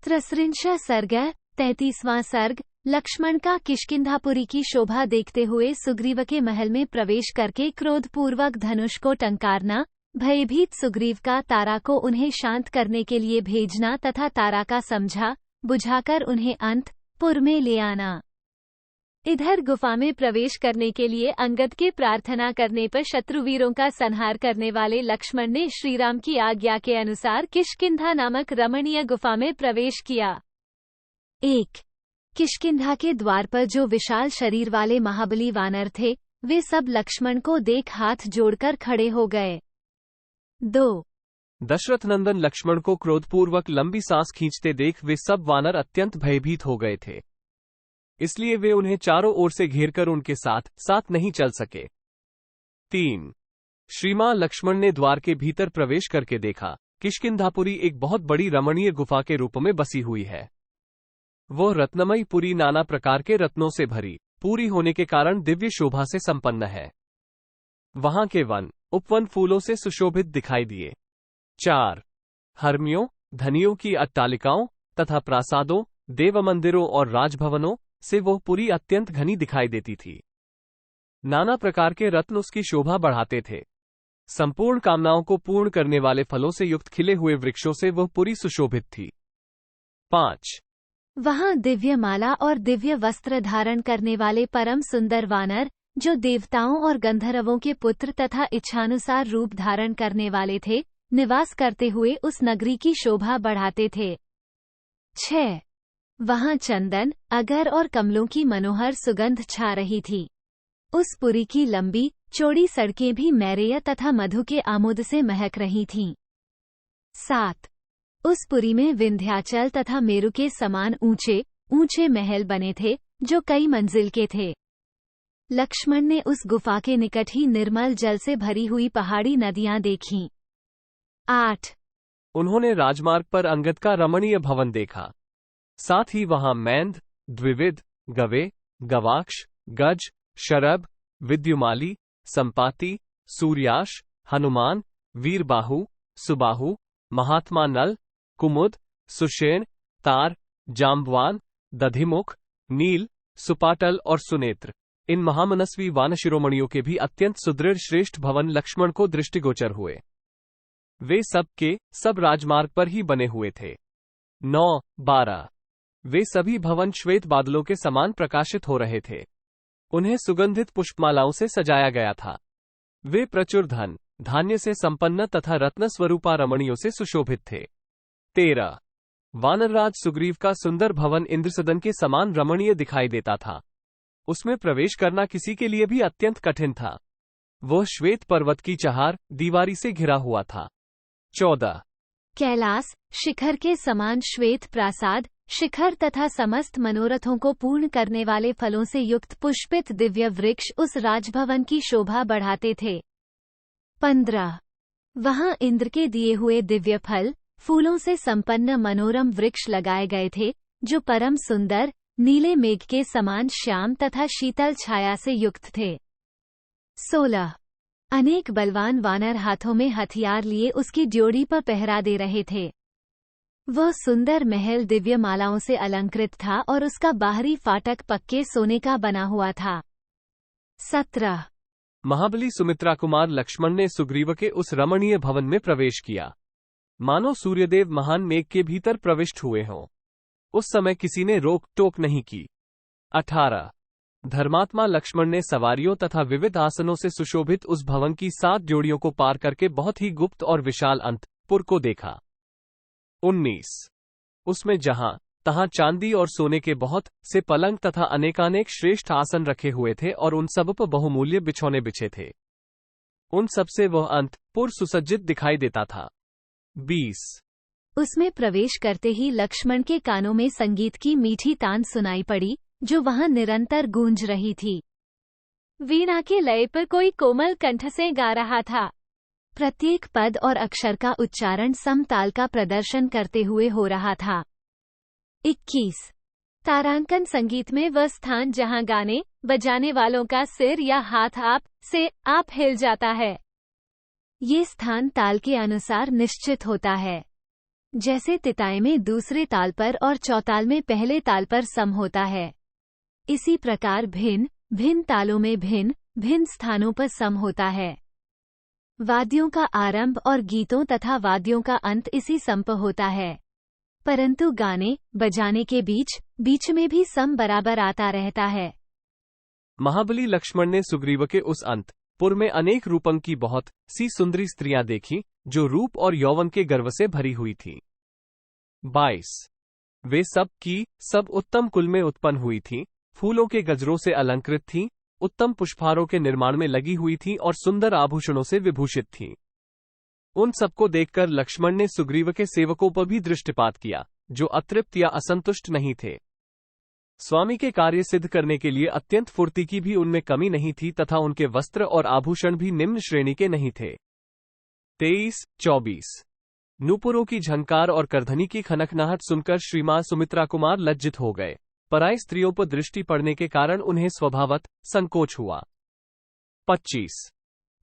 त्रसृंशः सर्ग 33वां सर्ग। लक्ष्मण का किष्किंधापुरी की शोभा देखते हुए सुग्रीव के महल में प्रवेश करके क्रोधपूर्वक धनुष को टंकारना, भयभीत सुग्रीव का तारा को उन्हें शांत करने के लिए भेजना तथा तारा का समझा बुझाकर उन्हें अंतपुर में ले आना। इधर गुफा में प्रवेश करने के लिए अंगद के प्रार्थना करने पर शत्रुवीरों का संहार करने वाले लक्ष्मण ने श्रीराम की आज्ञा के अनुसार किष्किंधा नामक रमणीय गुफा में प्रवेश किया। 1. किष्किंधा के द्वार पर जो विशाल शरीर वाले महाबली वानर थे, वे सब लक्ष्मण को देख हाथ जोड़कर खड़े हो गए। 2. दशरथ नंदन लक्ष्मण को क्रोधपूर्वक लंबी सांस खींचते देख वे सब वानर अत्यंत भयभीत हो गए थे, इसलिए वे उन्हें चारों ओर से घेरकर उनके साथ साथ नहीं चल सके। 3. श्रीमान लक्ष्मण ने द्वार के भीतर प्रवेश करके देखा, किष्किंधापुरी एक बहुत बड़ी रमणीय गुफा के रूप में बसी हुई है। वह रत्नमयी पुरी नाना प्रकार के रत्नों से भरी पूरी होने के कारण दिव्य शोभा से संपन्न है। वहां के वन उपवन फूलों से सुशोभित दिखाई दिए। 4. हर्मियों धनियों की अट्टालिकाओं तथा प्रासादों, देव मंदिरों और राजभवनों से वह पुरी अत्यंत घनी दिखाई देती थी। नाना प्रकार के रत्न उसकी शोभा बढ़ाते थे। संपूर्ण कामनाओं को पूर्ण करने वाले फलों से युक्त खिले हुए वृक्षों से वह पुरी सुशोभित थी। 5. वहां दिव्य माला और दिव्य वस्त्र धारण करने वाले परम सुंदर वानर, जो देवताओं और गंधर्वों के पुत्र तथा इच्छानुसार रूप धारण करने वाले थे, निवास करते हुए उस नगरी की शोभा बढ़ाते थे। 6. वहां चंदन, अगर और कमलों की मनोहर सुगंध छा रही थी। उस पुरी की लंबी चौड़ी सड़कें भी मैरेय तथा मधु के आमोद से महक रही थीं। 7. उस पुरी में विंध्याचल तथा मेरु के समान ऊंचे ऊंचे महल बने थे, जो कई मंजिल के थे। लक्ष्मण ने उस गुफा के निकट ही निर्मल जल से भरी हुई पहाड़ी नदियां देखीं। 8. उन्होंने राजमार्ग पर अंगद का रमणीय भवन देखा। साथ ही वहां मैंद, द्विविद, गवे, गवाक्ष, गज, शरभ, विद्युमाली, संपाति, सूर्याश, हनुमान, वीरबाहु, सुबाहु, महात्मा नल, कुमुद, सुषेण, तार, जाम्बवान, दधिमुख, नील, सुपाटल और सुनेत्र, इन महामनस्वी वानशिरोमणियों के भी अत्यंत सुदृढ़ श्रेष्ठ भवन लक्ष्मण को दृष्टिगोचर हुए। वे सब के सब राजमार्ग पर ही बने हुए थे। 9, 12 वे सभी भवन श्वेत बादलों के समान प्रकाशित हो रहे थे। उन्हें सुगंधित पुष्पमालाओं से सजाया गया था। वे प्रचुर धन धान्य से संपन्न तथा रत्न स्वरूपा रमणियों से सुशोभित थे। 13 वानरराज सुग्रीव का सुंदर भवन इंद्रसदन के समान रमणीय दिखाई देता था। उसमें प्रवेश करना किसी के लिए भी अत्यंत कठिन था। वह श्वेत पर्वत की चहार दीवारी से घिरा हुआ था। 14 कैलाश शिखर के समान श्वेत प्रासाद, शिखर तथा समस्त मनोरथों को पूर्ण करने वाले फलों से युक्त पुष्पित दिव्य वृक्ष उस राजभवन की शोभा बढ़ाते थे। 15 वहां इंद्र के दिए हुए दिव्य फल फूलों से संपन्न मनोरम वृक्ष लगाए गए थे, जो परम सुंदर नीले मेघ के समान श्याम तथा शीतल छाया से युक्त थे। 16 अनेक बलवान वानर हाथों में हथियार लिए उसकी ड्योढ़ी पर पहरा दे रहे थे। वह सुंदर महल दिव्य मालाओं से अलंकृत था और उसका बाहरी फाटक पक्के सोने का बना हुआ था। 17 महाबली सुमित्रा कुमार लक्ष्मण ने सुग्रीव के उस रमणीय भवन में प्रवेश किया, मानो सूर्यदेव महान मेघ के भीतर प्रविष्ट हुए हों। उस समय किसी ने रोक टोक नहीं की। 18 धर्मात्मा लक्ष्मण ने सवारियों तथा विविध आसनों से सुशोभित उस भवन की 7 जोड़ियों को पार करके बहुत ही गुप्त और विशाल अंतपुर को देखा। 19 उसमें जहां तहां चांदी और सोने के बहुत से पलंग तथा अनेकानेक श्रेष्ठ आसन रखे हुए थे और उन सब पर बहुमूल्य बिछौने बिछे थे। उन सब से वह अंतपुर सुसज्जित दिखाई देता था। 20 उसमें प्रवेश करते ही लक्ष्मण के कानों में संगीत की मीठी तान सुनाई पड़ी, जो वहां निरंतर गूंज रही थी। वीणा के लय पर कोई कोमल कंठ से गा रहा था। प्रत्येक पद और अक्षर का उच्चारण समताल का प्रदर्शन करते हुए हो रहा था। 21 तारांकन संगीत में वह स्थान जहां गाने बजाने वालों का सिर या हाथ आप हिल जाता है। ये स्थान ताल के अनुसार निश्चित होता है। जैसे तिताई में दूसरे ताल पर और चौताल में पहले ताल पर सम होता है, इसी प्रकार भिन्न भिन्न तालों में भिन्न भिन्न स्थानों पर सम होता है। वाद्यों का आरंभ और गीतों तथा वाद्यों का अंत इसी सम पर होता है, परंतु गाने बजाने के बीच बीच में भी सम बराबर आता रहता है। महाबली लक्ष्मण ने सुग्रीव के उस अंतपुर में अनेक रूपं की बहुत सी सुंदरी स्त्रियां देखी, जो रूप और यौवन के गर्व से भरी हुई थी। 22 वे सब की सब उत्तम कुल में उत्पन्न हुई थीं, फूलों के गजरों से अलंकृत थीं, उत्तम पुष्पहारों के निर्माण में लगी हुई थीं और सुंदर आभूषणों से विभूषित थीं। उन सबको देखकर लक्ष्मण ने सुग्रीव के सेवकों पर भी दृष्टिपात किया, जो अतृप्त या असंतुष्ट नहीं थे। स्वामी के कार्य सिद्ध करने के लिए अत्यंत फुर्ती की भी उनमें कमी नहीं थी तथा उनके वस्त्र और आभूषण भी निम्न श्रेणी के नहीं थे। 23-24 नूपुरों की झंकार और करधनी की खनखनाहट सुनकर श्रीमान सुमित्रा कुमार लज्जित हो गए। पराई स्त्रियों पर दृष्टि पड़ने के कारण उन्हें स्वभावत संकोच हुआ। 25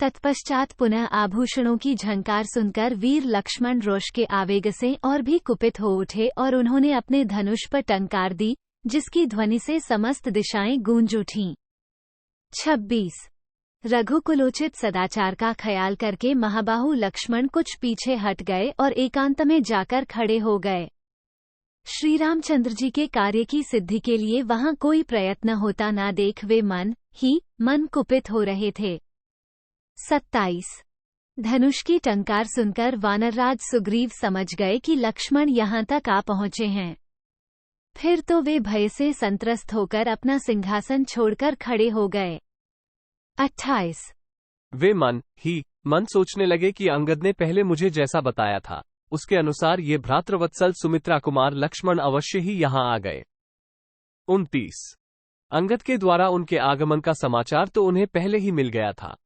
तत्पश्चात पुनः आभूषणों की झंकार सुनकर वीर लक्ष्मण रोष के आवेग से और भी कुपित हो उठे और उन्होंने अपने धनुष पर टंकार दी, जिसकी ध्वनि से समस्त दिशाएं गूंज उठीं। 26 रघुकुलोचित सदाचार का ख्याल करके महाबाहु लक्ष्मण कुछ पीछे हट गए और एकांत में जाकर खड़े हो गए। श्री रामचंद्र जी के कार्य की सिद्धि के लिए वहां कोई प्रयत्न होता ना देख वे मन कुपित हो रहे थे। 27 धनुष की टंकार सुनकर वानरराज सुग्रीव समझ गए कि लक्ष्मण यहाँ तक आ पहुँचे हैं। फिर तो वे भय से संत्रस्त होकर अपना सिंहासन छोड़कर खड़े हो गए। 28 वे मन सोचने लगे कि अंगद ने पहले मुझे जैसा बताया था, उसके अनुसार ये भ्रातृवत्सल सुमित्रा कुमार लक्ष्मण अवश्य ही यहाँ आ गए। 29 अंगद के द्वारा उनके आगमन का समाचार तो उन्हें पहले ही मिल गया था।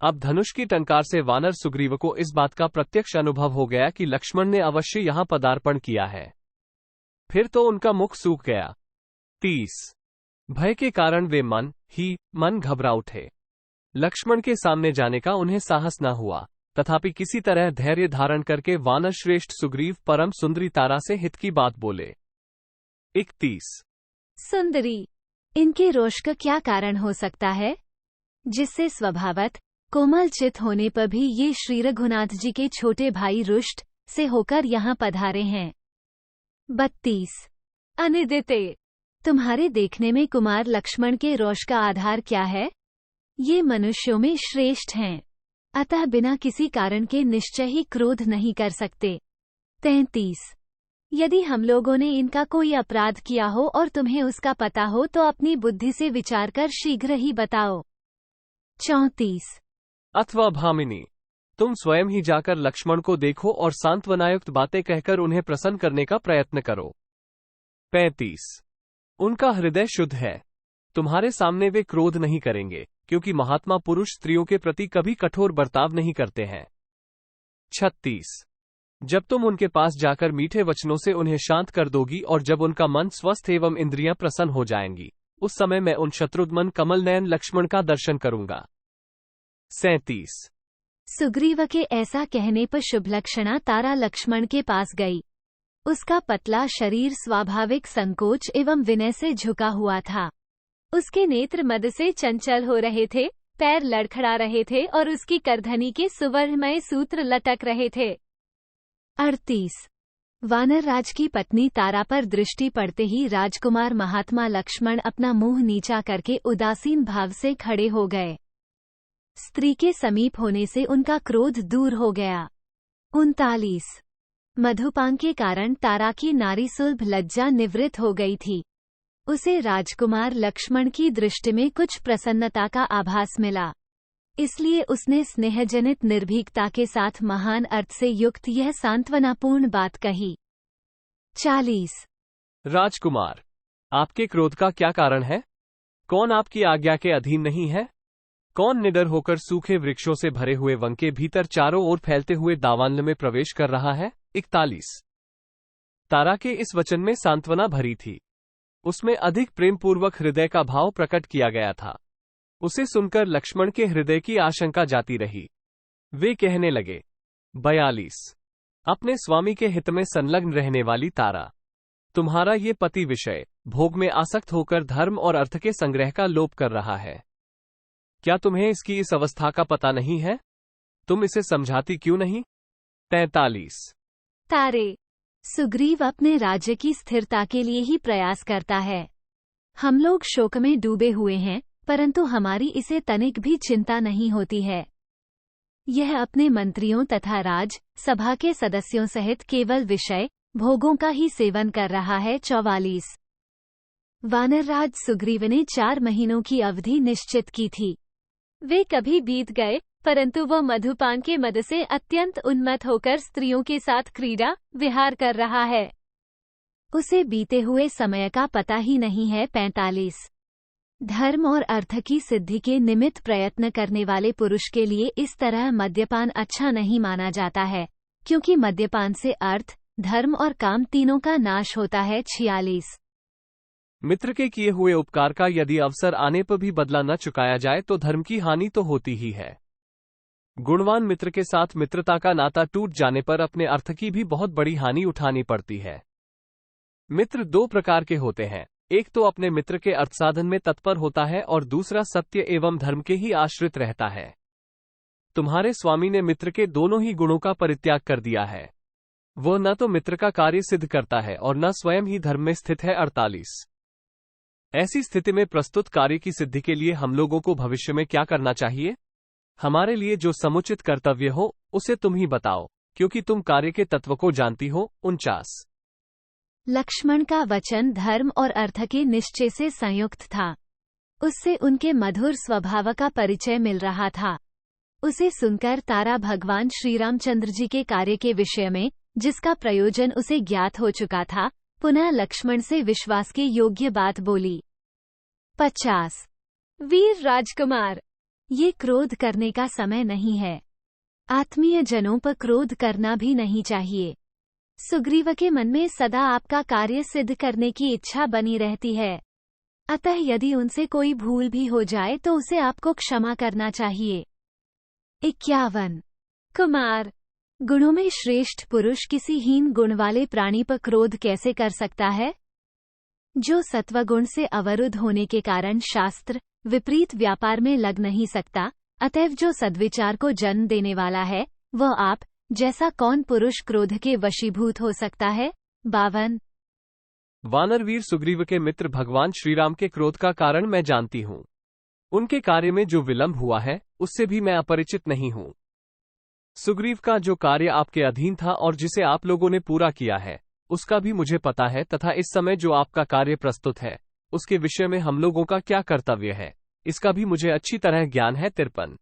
अब धनुष की टंकार से वानर सुग्रीव को इस बात का प्रत्यक्ष अनुभव हो गया कि लक्ष्मण ने अवश्य यहाँ पदार्पण किया है। फिर तो उनका मुख सूख गया। 30 भय के कारण वे मन घबरा उठे। लक्ष्मण के सामने जाने का उन्हें साहस न हुआ, तथापि किसी तरह धैर्य धारण करके वानर श्रेष्ठ सुग्रीव परम सुंदरी तारा से हित की बात बोले। 31 सुंदरी, इनके रोष का क्या कारण हो सकता है, जिससे स्वभावत कोमल चित होने पर भी ये श्री रघुनाथ जी के छोटे भाई रुष्ट से होकर यहाँ पधारे हैं। 32 अनिदिते, तुम्हारे देखने में कुमार लक्ष्मण के रोष का आधार क्या है? ये मनुष्यों में श्रेष्ठ हैं, अतः बिना किसी कारण के निश्चय ही क्रोध नहीं कर सकते। 33 यदि हम लोगों ने इनका कोई अपराध किया हो और तुम्हें उसका पता हो तो अपनी बुद्धि से विचार कर शीघ्र ही बताओ। 34 अथवा भामिनी, तुम स्वयं ही जाकर लक्ष्मण को देखो और सांत्वनायुक्त बातें कहकर उन्हें प्रसन्न करने का प्रयत्न करो। 35 उनका हृदय शुद्ध है, तुम्हारे सामने वे क्रोध नहीं करेंगे, क्योंकि महात्मा पुरुष स्त्रियों के प्रति कभी कठोर बर्ताव नहीं करते हैं। 36 जब तुम उनके पास जाकर मीठे वचनों से उन्हें शांत कर दोगी और जब उनका मन स्वस्थ एवं इंद्रियां प्रसन्न हो जाएंगी, उस समय मैं उन शत्रुघ्न कमल नयन लक्ष्मण का दर्शन करूंगा। 37 सुग्रीव के ऐसा कहने पर शुभलक्षणा तारा लक्ष्मण के पास गई। उसका पतला शरीर स्वाभाविक संकोच एवं विनय से झुका हुआ था। उसके नेत्र मद से चंचल हो रहे थे, पैर लड़खड़ा रहे थे और उसकी करधनी के सुवर्णमय सूत्र लटक रहे थे। 38 वानर राज की पत्नी तारा पर दृष्टि पड़ते ही राजकुमार महात्मा लक्ष्मण अपना मुंह नीचा करके उदासीन भाव से खड़े हो गए। स्त्री के समीप होने से उनका क्रोध दूर हो गया। 39 मधुपान के कारण तारा की नारी सुलभ लज्जा निवृत्त हो गई थी। उसे राजकुमार लक्ष्मण की दृष्टि में कुछ प्रसन्नता का आभास मिला, इसलिए उसने स्नेहजनित निर्भीकता के साथ महान अर्थ से युक्त यह सांत्वनापूर्ण बात कही। 40 राजकुमार, आपके क्रोध का क्या कारण है? कौन आपकी आज्ञा के अधीन नहीं है? कौन निडर होकर सूखे वृक्षों से भरे हुए वन के भीतर चारों ओर फैलते हुए दावानल में प्रवेश कर रहा है? 41 तारा के इस वचन में सांत्वना भरी थी। उसमें अधिक प्रेमपूर्वक हृदय का भाव प्रकट किया गया था। उसे सुनकर लक्ष्मण के हृदय की आशंका जाती रही। वे कहने लगे। 42 अपने स्वामी के हित में संलग्न रहने वाली तारा। तुम्हारा ये पति विषय भोग में आसक्त होकर धर्म और अर्थ के संग्रह का लोप कर रहा है। क्या तुम्हें इसकी इस अवस्था का पता नहीं है? तुम इसे समझाती क्यों नहीं? 43। तारे। सुग्रीव अपने राज्य की स्थिरता के लिए ही प्रयास करता है। हम लोग शोक में डूबे हुए हैं, परंतु हमारी इसे तनिक भी चिंता नहीं होती है। यह अपने मंत्रियों तथा राज सभा के सदस्यों सहित केवल विषय भोगों का ही सेवन कर रहा है। 44। वानरराज सुग्रीव ने 4 महीनों की अवधि निश्चित की थी। वे कभी बीत गए, परंतु वह मधुपान के मद से अत्यंत उन्मत्त होकर स्त्रियों के साथ क्रीड़ा विहार कर रहा है। उसे बीते हुए समय का पता ही नहीं है। 45। धर्म और अर्थ की सिद्धि के निमित्त प्रयत्न करने वाले पुरुष के लिए इस तरह मद्यपान अच्छा नहीं माना जाता है, क्योंकि मद्यपान से अर्थ, धर्म और काम तीनों का नाश होता है। 46। मित्र के किए हुए उपकार का यदि अवसर आने पर भी बदला न चुकाया जाए तो धर्म की हानि तो होती ही है। गुणवान मित्र के साथ मित्रता का नाता टूट जाने पर अपने अर्थ की भी बहुत बड़ी हानि उठानी पड़ती है। मित्र 2 प्रकार के होते हैं, एक तो अपने मित्र के अर्थ साधन में तत्पर होता है और दूसरा सत्य एवं धर्म के ही आश्रित रहता है। तुम्हारे स्वामी ने मित्र के दोनों ही गुणों का परित्याग कर दिया है। वह न तो मित्र का कार्य सिद्ध करता है और न स्वयं ही धर्म में स्थित है। 48। ऐसी स्थिति में प्रस्तुत कार्य की सिद्धि के लिए हम लोगों को भविष्य में क्या करना चाहिए? हमारे लिए जो समुचित कर्तव्य हो उसे तुम ही बताओ, क्योंकि तुम कार्य के तत्व को जानती हो। 49। लक्ष्मण का वचन धर्म और अर्थ के निश्चय से संयुक्त था। उससे उनके मधुर स्वभाव का परिचय मिल रहा था। उसे सुनकर तारा भगवान श्री रामचंद्र जी के कार्य के विषय में, जिसका प्रयोजन उसे ज्ञात हो चुका था, पुनः लक्ष्मण से विश्वास के योग्य बात बोली। 50। वीर राजकुमार, ये क्रोध करने का समय नहीं है। आत्मीय जनों पर क्रोध करना भी नहीं चाहिए। सुग्रीव के मन में सदा आपका कार्य सिद्ध करने की इच्छा बनी रहती है, अतः यदि उनसे कोई भूल भी हो जाए तो उसे आपको क्षमा करना चाहिए। 51। कुमार, गुणों में श्रेष्ठ पुरुष किसी हीन गुण वाले प्राणी पर क्रोध कैसे कर सकता है? जो सत्वगुण से अवरुद्ध होने के कारण शास्त्र विपरीत व्यापार में लग नहीं सकता, अतएव जो सद्विचार को जन्म देने वाला है, वह आप जैसा कौन पुरुष क्रोध के वशीभूत हो सकता है? 52। वानरवीर सुग्रीव के मित्र भगवान श्रीराम के क्रोध का कारण मैं जानती हूँ। उनके कार्य में जो विलंब हुआ है उससे भी मैं अपरिचित नहीं हूँ। सुग्रीव का जो कार्य आपके अधीन था और जिसे आप लोगों ने पूरा किया है, उसका भी मुझे पता है, तथा इस समय जो आपका कार्य प्रस्तुत है उसके विषय में हम लोगों का क्या कर्तव्य है, इसका भी मुझे अच्छी तरह ज्ञान है। 53।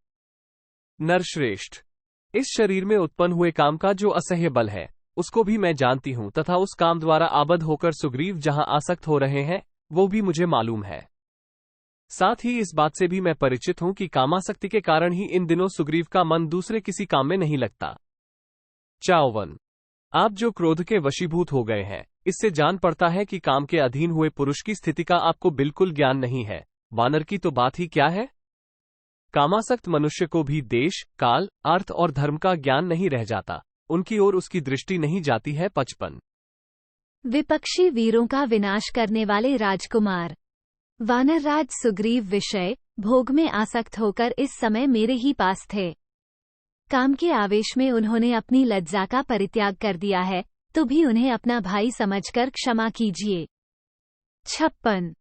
नरश्रेष्ठ, इस शरीर में उत्पन्न हुए काम का जो असह्य बल है उसको भी मैं जानती हूँ, तथा उस काम द्वारा आबद्ध होकर सुग्रीव जहां आसक्त हो रहे हैं वो भी मुझे मालूम है। साथ ही इस बात से भी मैं परिचित हूं कि कामासक्ति के कारण ही इन दिनों सुग्रीव का मन दूसरे किसी काम में नहीं लगता। 54। आप जो क्रोध के वशीभूत हो गए हैं, इससे जान पड़ता है कि काम के अधीन हुए पुरुष की स्थिति का आपको बिल्कुल ज्ञान नहीं है। वानर की तो बात ही क्या है। कामासक्त मनुष्य को भी देश, काल, अर्थ और धर्म का ज्ञान नहीं रह जाता, उनकी ओर उसकी दृष्टि नहीं जाती है। 55। विपक्षी वीरों का विनाश करने वाले राजकुमार, वानरराज सुग्रीव विषय भोग में आसक्त होकर इस समय मेरे ही पास थे। काम के आवेश में उन्होंने अपनी लज्जा का परित्याग कर दिया है, तो भी उन्हें अपना भाई समझकर क्षमा कीजिए। 56।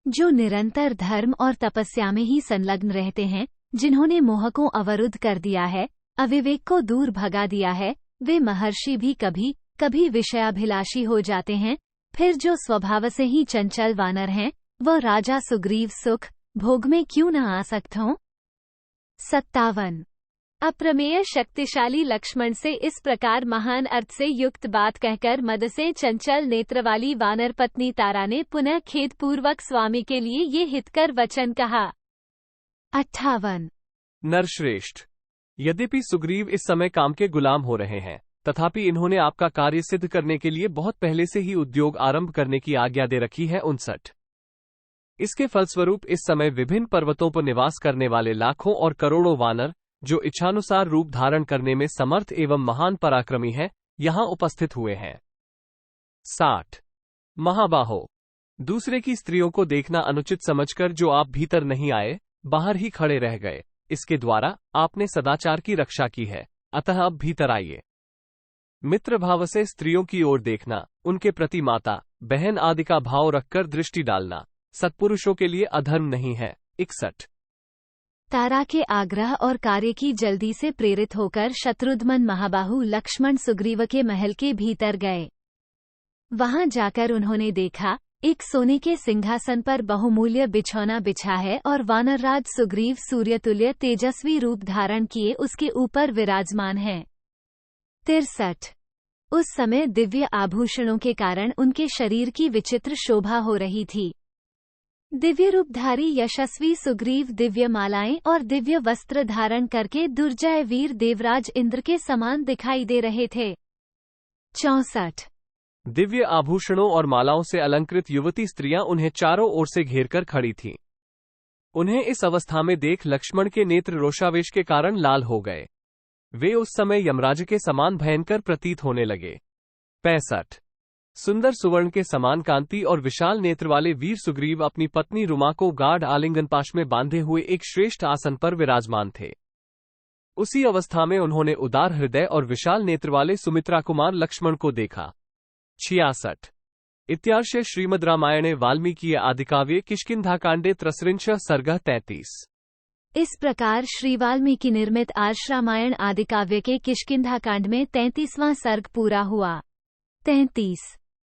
जो निरंतर धर्म और तपस्या में ही संलग्न रहते हैं, जिन्होंने मोह को अवरुद्ध कर दिया है, अविवेक को दूर भगा दिया है, वे महर्षि भी कभी कभी विषयाभिलाषी हो जाते हैं। फिर जो स्वभाव से ही चंचल वानर हैं, वह राजा सुग्रीव सुख भोग में क्यों न आसक्त हों। 57। अप्रमेय शक्तिशाली लक्ष्मण से इस प्रकार महान अर्थ से युक्त बात कहकर मद से चंचल नेत्र वाली वानर पत्नी तारा ने पुनः खेदपूर्वक स्वामी के लिए ये हितकर वचन कहा। 58। नरश्रेष्ठ, यद्यपि सुग्रीव इस समय काम के गुलाम हो रहे हैं, तथापि इन्होंने आपका कार्य सिद्ध करने के लिए बहुत पहले से ही उद्योग आरंभ करने की आज्ञा दे रखी है। 59। इसके फलस्वरूप इस समय विभिन्न पर्वतों पर निवास करने वाले लाखों और करोड़ों वानर, जो इच्छानुसार रूप धारण करने में समर्थ एवं महान पराक्रमी है, यहां उपस्थित हुए हैं। 60 महाबाहो, दूसरे की स्त्रियों को देखना अनुचित समझकर जो आप भीतर नहीं आए, बाहर ही खड़े रह गए, इसके द्वारा आपने सदाचार की रक्षा की है, अतः अब भीतर आइए। मित्र भाव से स्त्रियों की ओर देखना, उनके प्रति माता, बहन आदि का भाव रखकर दृष्टि डालना, सत्पुरुषों के लिए अधर्म नहीं है। 61 तारा के आग्रह और कार्य की जल्दी से प्रेरित होकर शत्रुघ्न महाबाहु लक्ष्मण सुग्रीव के महल के भीतर गए। वहां जाकर उन्होंने देखा, एक सोने के सिंहासन पर बहुमूल्य बिछौना बिछा है और वानरराज सुग्रीव सूर्यतुल्य तेजस्वी रूप धारण किए उसके ऊपर विराजमान हैं। 63 उस समय दिव्य आभूषणों के कारण उनके शरीर की विचित्र शोभा हो रही थी। दिव्य रूपधारी यशस्वी सुग्रीव दिव्य मालाएं और दिव्य वस्त्र धारण करके दुर्जय वीर देवराज इंद्र के समान दिखाई दे रहे थे। 64 दिव्य आभूषणों और मालाओं से अलंकृत युवती स्त्रियां उन्हें चारों ओर से घेरकर खड़ी थीं। उन्हें इस अवस्था में देख लक्ष्मण के नेत्र रोषावेश के कारण लाल हो गए। वे उस समय यमराज के समान भयंकर प्रतीत होने लगे। 65 सुंदर सुवर्ण के समान कांति और विशाल नेत्र वाले वीर सुग्रीव अपनी पत्नी रुमा को गाढ़ आलिंगन पाश में बांधे हुए एक श्रेष्ठ आसन पर विराजमान थे। उसी अवस्था में उन्होंने उदार हृदय और विशाल नेत्र वाले सुमित्रा कुमार लक्ष्मण को देखा। 66 इत्यार्षे श्रीमद् रामायणे वाल्मीकि आदिकाव्ये किष्किंधाकांडे 33 सर्गः 33। इस प्रकार श्री वाल्मीकि निर्मित आर्ष रामायण आदिकाव्य के किष्किंधाकांड में 33वां सर्ग पूरा हुआ। 33